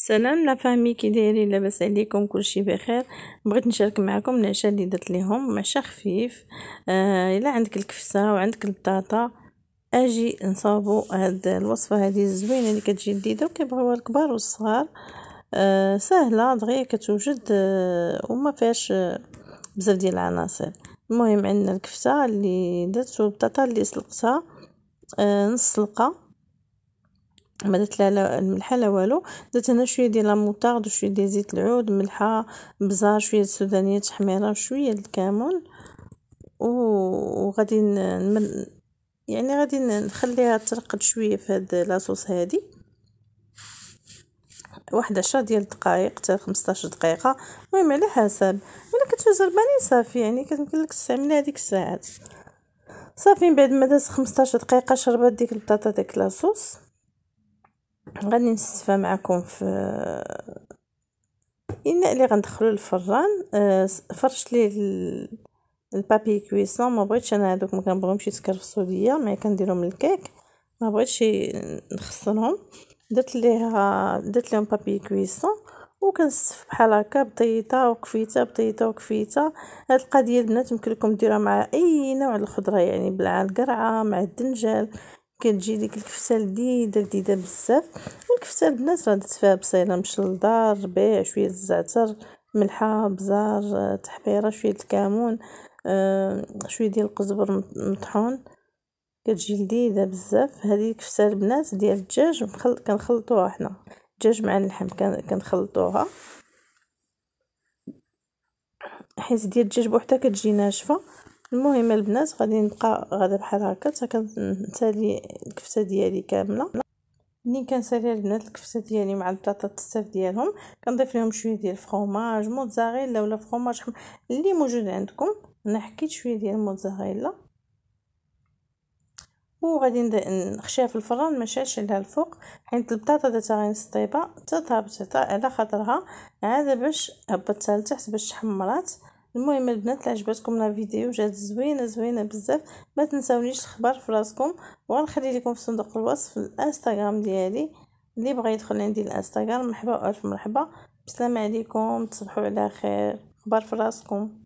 سلام لا فامي، كي دايرين؟ لاباس عليكم؟ كلشي بخير. بغيت نشارك معكم العشاء اللي درت ليهم، عشاء خفيف. الا عندك الكفته وعندك البطاطا اجي نصاوبوا هاد الوصفه هذه الزوينه اللي كتجي جديده وكيبغيوها الكبار والصغار. سهله دغيا كتوجد، وما فيهاش بزاف ديال العناصر. المهم عندنا الكفته اللي درت والبطاطا اللي سلقتها نص سلقه، ما درت لا الملحه لا والو. درت هنا شويه ديال لاموطارد وشويه ديال زيت العود، ملحه، بزار، شويه السودانيه تحميره وشويه الكمون. وغادي يعني غادي نخليها ترقد شويه في هاد لاصوص هادي واحد 10 ديال الدقائق حتى 15 دقيقه، المهم على حسب. ولا كتوزر باني صافي، يعني كتمكن لك تستعملي هذيك الساعات صافي. من بعد ما داز 15 دقيقه شربات ديك البطاطا ديك لاصوص، غادي نستفى معكم في الاناء اللي غندخلو للفران. فرشت ليه البابي كويسون، ما بغيتش انا هذوك ما كنبغيهمش يتكرفسوا ليا، ما كنديرهم الكيك، ما بغيتش نخسرهم. درت لهم بابي كويسون وكنصف بحال هكا بطيطه وكفيته بطيطه وكفيته. هاد القضيه البنات يمكن لكم ديروها مع اي نوع الخضره، يعني مع القرعه، مع الدنجال، كتجي ديك الكفته لذيذه بزاف. والكفته البنات راه درت فيها بصيله مشلضه، ربيع، شويه الزعتر، ملحه، بزار، تحبيره، شويه الكمون، شويه ديال القزبر مطحون، كتجي لذيذه بزاف. هذه الكفته البنات ديال الدجاج كنخلطوها حنا، الدجاج مع اللحم كنخلطوها، حيت ديال الدجاج بوحدها كتجي ناشفه. المهم البنات غادي نبقى غادا بحال هكا حتى كنسالي الكفته ديالي كامله. ملي كنسالي البنات الكفته ديالي مع البطاطا التستاف ديالهم، كنضيف لهم شويه ديال الفرomاج موتزاريلا ولا فرomاج اللي موجود عندكم. انا حكيت شويه ديال الموتزاريلا وغادي نخشيها في الفران، ما نشعلش عليها الفوق، حيت البطاطا درتها غير نص حتى طابت على خاطرها، عاد باش هبطتها لتحت باش تحمرات. المهم البنات اللي عجبتكم لا فيديو جات زوينه بزاف، ما تنساونيش الخبر في راسكم. وغنخلي لكم في صندوق الوصف الانستغرام ديالي، اللي بغى يدخل عندي الانستغرام مرحبا والف مرحبا. بسلام عليكم، تصبحوا على خير، خبر في راسكم.